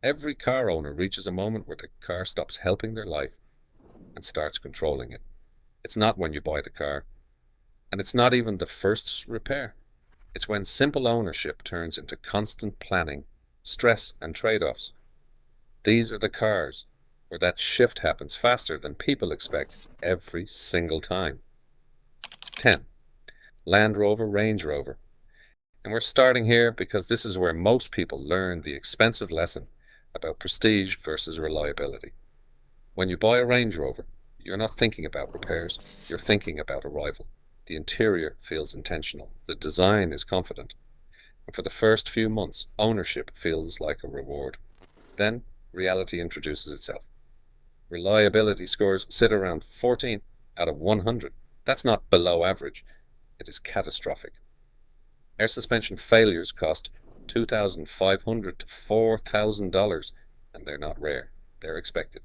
Every car owner reaches a moment where the car stops helping their life and starts controlling it. It's not when you buy the car, and it's not even the first repair. It's when simple ownership turns into constant planning, stress, and trade-offs. These are the cars where that shift happens faster than people expect every single time. 10. Land Rover, Range Rover. And we're starting here because this is where most people learn the expensive lesson about prestige versus reliability. When you buy a Range Rover, you're not thinking about repairs, you're thinking about arrival. The interior feels intentional, the design is confident, and for the first few months, ownership feels like a reward. Then, reality introduces itself. Reliability scores sit around 14 out of 100. That's not below average, it is catastrophic. Air suspension failures cost $2,500 to $4,000, and they're not rare, they're expected.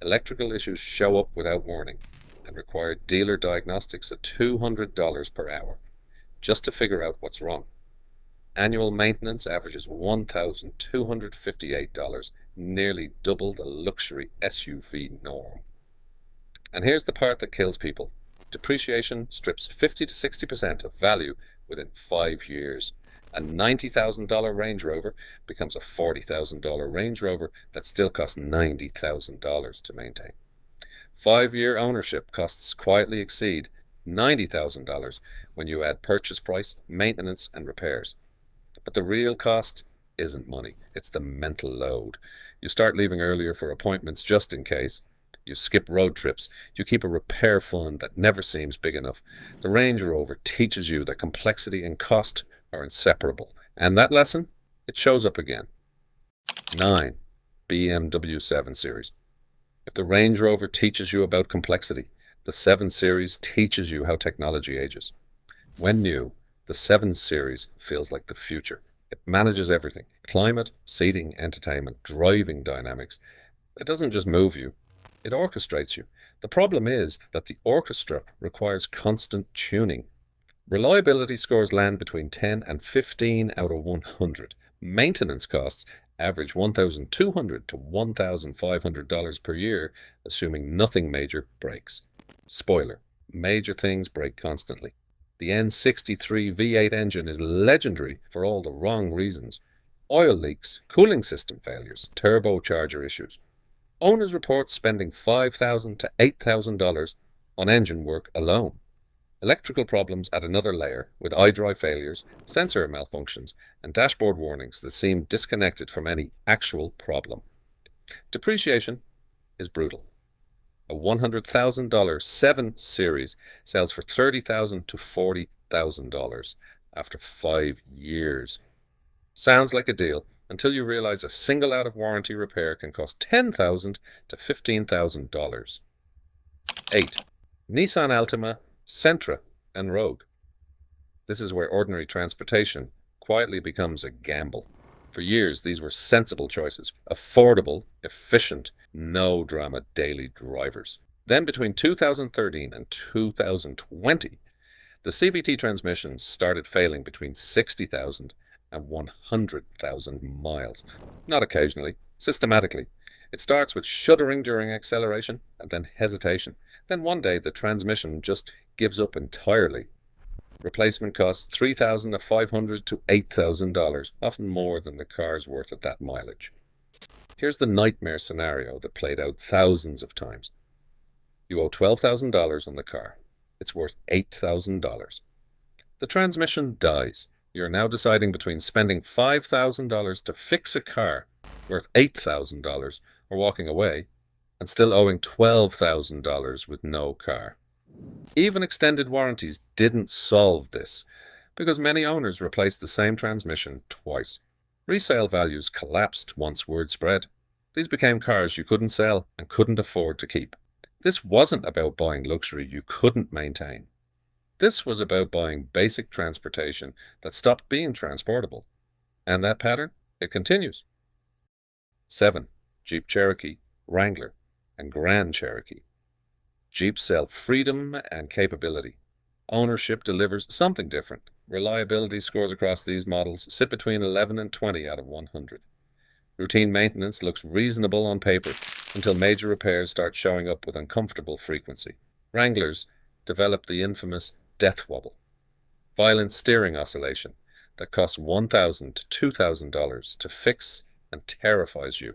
Electrical issues show up without warning and require dealer diagnostics at $200 per hour just to figure out what's wrong. Annual maintenance averages $1,258, nearly double the luxury SUV norm. And here's the part that kills people. Depreciation strips 50 to 60% of value within 5 years. A $90,000 Range Rover becomes a $40,000 Range Rover that still costs $90,000 to maintain. 5-year ownership costs quietly exceed $90,000 when you add purchase price, maintenance, and repairs. But the real cost isn't money, it's the mental load. You start leaving earlier for appointments just in case. You skip road trips. You keep a repair fund that never seems big enough. The Range Rover teaches you that complexity and cost are inseparable. And that lesson, it shows up again. 9. BMW 7 Series. If the Range Rover teaches you about complexity, the 7 Series teaches you how technology ages. When new, the 7 Series feels like the future. It manages everything: climate, seating, entertainment, driving dynamics. It doesn't just move you, it orchestrates you. The problem is that the orchestra requires constant tuning. Reliability scores land between 10 and 15 out of 100. Maintenance costs average $1,200 to $1,500 per year, assuming nothing major breaks. Spoiler: major things break constantly. The N63 V8 engine is legendary for all the wrong reasons: oil leaks, cooling system failures, turbocharger issues. Owners report spending $5,000 to $8,000 on engine work alone. Electrical problems add another layer, with iDrive failures, sensor malfunctions, and dashboard warnings that seem disconnected from any actual problem. Depreciation is brutal. A $100,000 7 Series sells for $30,000 to $40,000 after 5 years. Sounds like a deal until you realize a single out-of-warranty repair can cost $10,000 to $15,000. 8. Nissan Altima, Sentra, and Rogue. This is where ordinary transportation quietly becomes a gamble. For years, these were sensible choices: affordable, efficient, no drama daily drivers. Then between 2013 and 2020, the CVT transmissions started failing between 60,000 and 100,000 miles. Not occasionally, systematically. It starts with shuddering during acceleration and then hesitation. Then one day the transmission just gives up entirely. Replacement costs $3,500 to $8,000, often more than the car's worth at that mileage. Here's the nightmare scenario that played out thousands of times. You owe $12,000 on the car. It's worth $8,000. The transmission dies. You're now deciding between spending $5,000 to fix a car worth $8,000 or walking away and still owing $12,000 with no car. Even extended warranties didn't solve this, because many owners replaced the same transmission twice. Resale values collapsed once word spread. These became cars you couldn't sell and couldn't afford to keep. This wasn't about buying luxury you couldn't maintain. This was about buying basic transportation that stopped being transportable. And that pattern, it continues. 7. Jeep Cherokee, Wrangler, and Grand Cherokee. Jeeps sell freedom and capability. Ownership delivers something different. Reliability scores across these models sit between 11 and 20 out of 100. Routine maintenance looks reasonable on paper until major repairs start showing up with uncomfortable frequency. Wranglers developed the infamous death wobble, violent steering oscillation that costs $1,000 to $2,000 to fix and terrifies you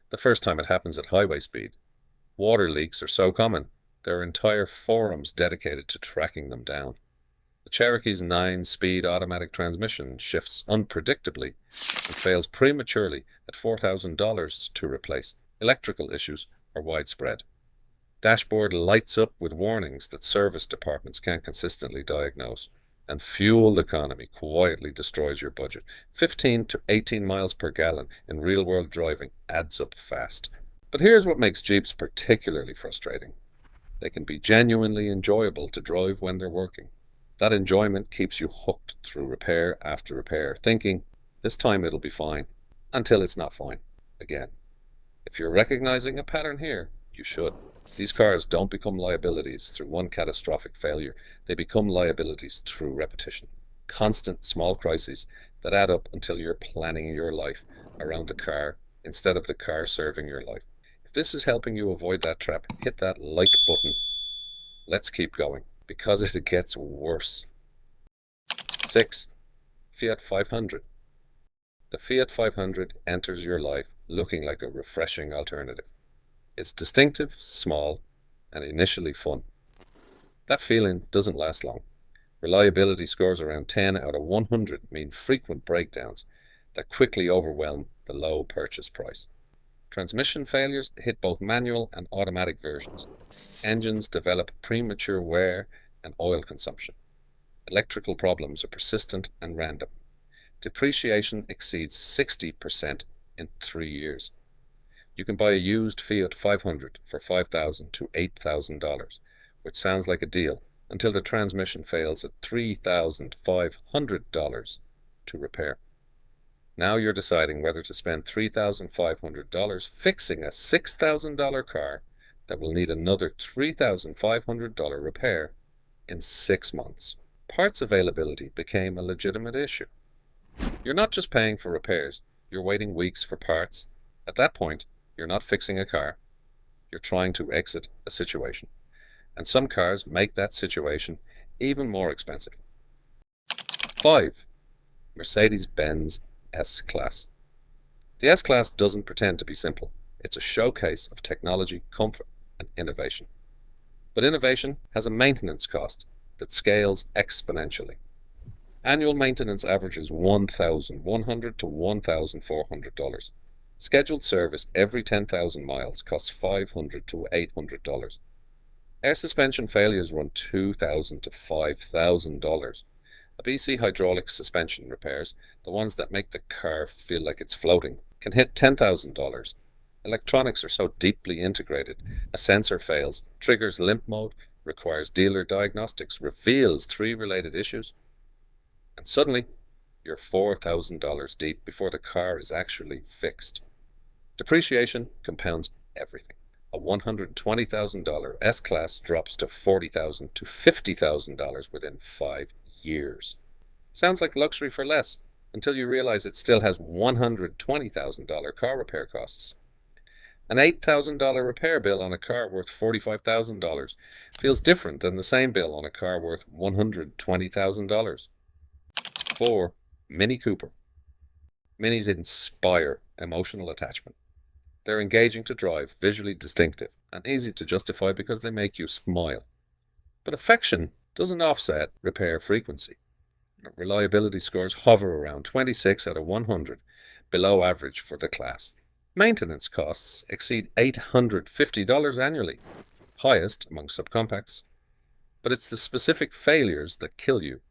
the first time it happens at highway speed. Water leaks are so common, there are entire forums dedicated to tracking them down. The Cherokee's 9-speed automatic transmission shifts unpredictably and fails prematurely at $4,000 to replace. Electrical issues are widespread. Dashboard lights up with warnings that service departments can't consistently diagnose. And fuel economy quietly destroys your budget. 15 to 18 miles per gallon in real-world driving adds up fast. But here's what makes Jeeps particularly frustrating. They can be genuinely enjoyable to drive when they're working. That enjoyment keeps you hooked through repair after repair, thinking, this time it'll be fine, until it's not fine again. If you're recognizing a pattern here, you should. These cars don't become liabilities through one catastrophic failure. They become liabilities through repetition. Constant small crises that add up until you're planning your life around the car instead of the car serving your life. If this is helping you avoid that trap, hit that like button. Let's keep going, because it gets worse. 6. Fiat 500. The Fiat 500 enters your life looking like a refreshing alternative. It's distinctive, small, and initially fun. That feeling doesn't last long. Reliability scores around 10 out of 100 mean frequent breakdowns that quickly overwhelm the low purchase price. Transmission failures hit both manual and automatic versions. Engines develop premature wear and oil consumption. Electrical problems are persistent and random. Depreciation exceeds 60% in 3 years. You can buy a used Fiat 500 for $5,000 to $8,000, which sounds like a deal until the transmission fails at $3,500 to repair. Now you're deciding whether to spend $3,500 fixing a $6,000 car that will need another $3,500 repair in 6 months. Parts availability became a legitimate issue. You're not just paying for repairs, you're waiting weeks for parts. At that point, you're not fixing a car, you're trying to exit a situation. And some cars make that situation even more expensive. 5. Mercedes-Benz S-Class. The S-Class doesn't pretend to be simple. It's a showcase of technology, comfort, and innovation. But innovation has a maintenance cost that scales exponentially. Annual maintenance averages $1,100 to $1,400. Scheduled service every 10,000 miles costs $500 to $800. Air suspension failures run $2,000 to $5,000. A BC hydraulic suspension repairs, the ones that make the car feel like it's floating, can hit $10,000. Electronics are so deeply integrated, a sensor fails, triggers limp mode, requires dealer diagnostics, reveals 3 related issues, and suddenly you're $4,000 deep before the car is actually fixed. Depreciation compounds everything. A $120,000 S-Class drops to $40,000 to $50,000 within 5 years. Sounds like luxury for less, until you realize it still has $120,000 car repair costs. An $8,000 repair bill on a car worth $45,000 feels different than the same bill on a car worth $120,000. 4. Mini Cooper. Minis inspire emotional attachment. They're engaging to drive, visually distinctive, and easy to justify because they make you smile. But affection doesn't offset repair frequency. Reliability scores hover around 26 out of 100, below average for the class. Maintenance costs exceed $850 annually, highest among subcompacts. But it's the specific failures that kill you.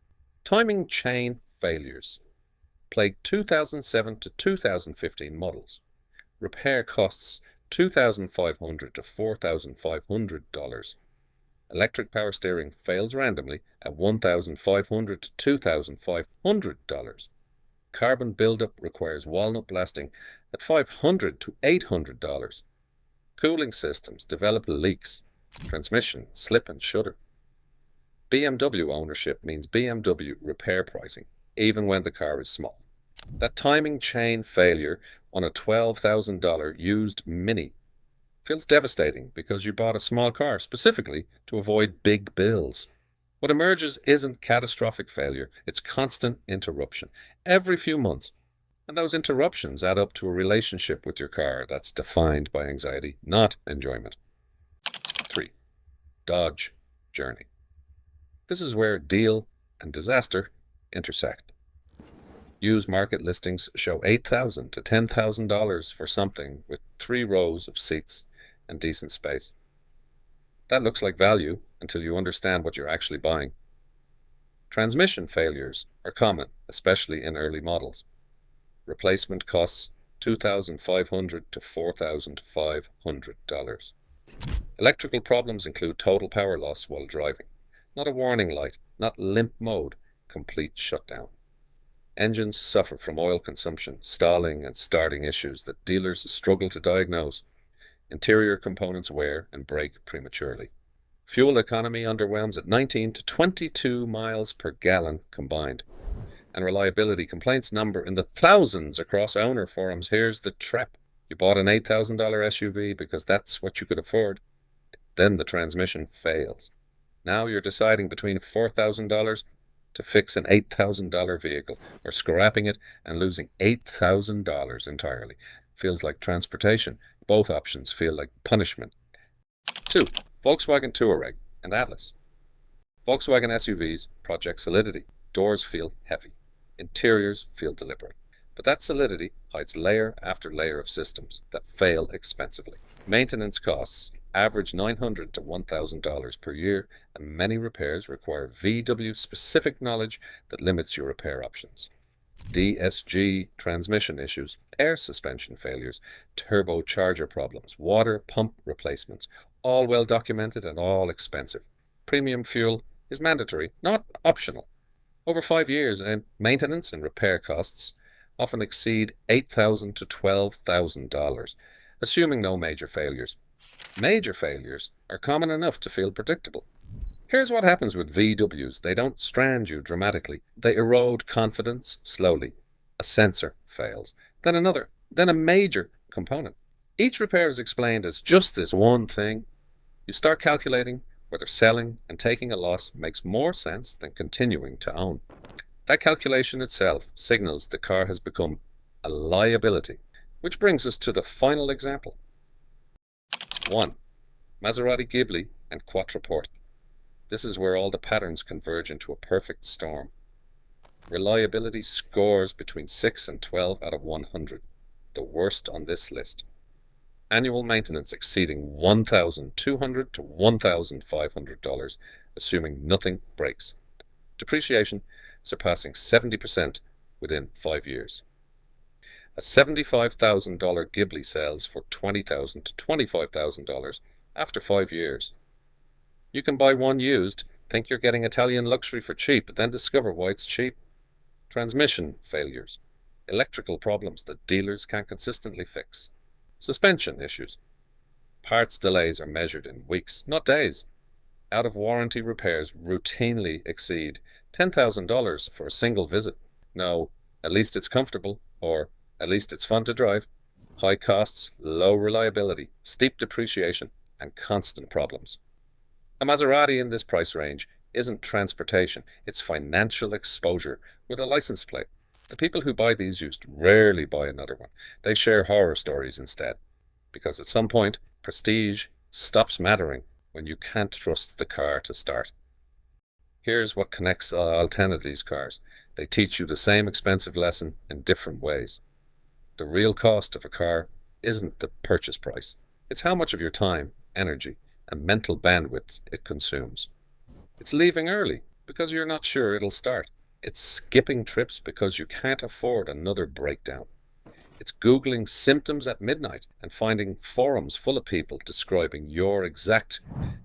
Timing chain failures plagued 2007 to 2015 models. Repair costs $2,500 to $4,500. Electric power steering fails randomly at $1,500 to $2,500. Carbon buildup requires walnut blasting at $500 to $800. Cooling systems develop leaks. Transmission slip and shudder. BMW ownership means BMW repair pricing, even when the car is small. That timing chain failure on a $12,000 used Mini feels devastating because you bought a small car specifically to avoid big bills. What emerges isn't catastrophic failure, it's constant interruption. Every few months, and those interruptions add up to a relationship with your car that's defined by anxiety, not enjoyment. 3. Dodge journey. This is where deal and disaster intersect. Used market listings show $8,000 to $10,000 for something with 3 rows of seats and decent space. That looks like value until you understand what you're actually buying. Transmission failures are common, especially in early models. Replacement costs $2,500 to $4,500. Electrical problems include total power loss while driving. Not a warning light, not limp mode, complete shutdown. Engines suffer from oil consumption, stalling, and starting issues that dealers struggle to diagnose. Interior components wear and break prematurely. Fuel economy underwhelms at 19 to 22 miles per gallon combined. And reliability complaints number in the thousands across owner forums. Here's the trap. You bought an $8,000 SUV because that's what you could afford. Then the transmission fails. Now you're deciding between $4,000 to fix an $8,000 vehicle or scrapping it and losing $8,000 entirely. Feels like transportation. Both options feel like punishment. 2. Volkswagen Touareg and Atlas. Volkswagen SUVs project solidity. Doors feel heavy. Interiors feel deliberate. But that solidity hides layer after layer of systems that fail expensively. Maintenance costs average $900 to $1,000 per year, and many repairs require VW-specific knowledge that limits your repair options. DSG transmission issues, air suspension failures, turbocharger problems, water pump replacements, all well documented and all expensive. Premium fuel is mandatory, not optional. Over 5 years, and maintenance and repair costs often exceed $8,000 to $12,000, assuming no major failures. Major failures are common enough to feel predictable. Here's what happens with VWs. They don't strand you dramatically. They erode confidence slowly. A sensor fails, then another, then a major component. Each repair is explained as just this one thing. You start calculating whether selling and taking a loss makes more sense than continuing to own. That calculation itself signals the car has become a liability, which brings us to the final example. 1. Maserati Ghibli and Quattroporte. This is where all the patterns converge into a perfect storm. Reliability scores between 6 and 12 out of 100, the worst on this list. Annual maintenance exceeding $1,200 to $1,500, assuming nothing breaks. Depreciation surpassing 70% within 5 years. A $75,000 Ghibli sells for $20,000 to $25,000 after 5 years. You can buy one used, think you're getting Italian luxury for cheap, but then discover why it's cheap. Transmission failures, electrical problems that dealers can't consistently fix, suspension issues. Parts delays are measured in weeks, not days. Out-of-warranty repairs routinely exceed $10,000 for a single visit. No, at least it's comfortable, or at least it's fun to drive. High costs, low reliability, steep depreciation, and constant problems. A Maserati in this price range isn't transportation, it's financial exposure with a license plate. The people who buy these used rarely buy another one. They share horror stories instead, because at some point, prestige stops mattering when you can't trust the car to start. Here's what connects all 10 of these cars. They teach you the same expensive lesson in different ways. The real cost of a car isn't the purchase price. It's how much of your time, energy, and mental bandwidth it consumes. It's leaving early because you're not sure it'll start. It's skipping trips because you can't afford another breakdown. It's Googling symptoms at midnight and finding forums full of people describing your exact.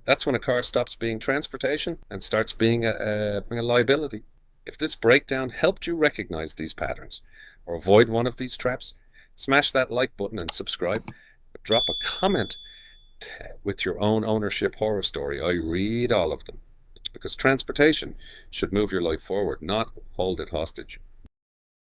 That's when a car stops being transportation and starts being a liability. If this breakdown helped you recognize these patterns or avoid one of these traps, smash that like button and subscribe. But drop a comment with your own ownership horror story. I read all of them because transportation should move your life forward, not hold it hostage.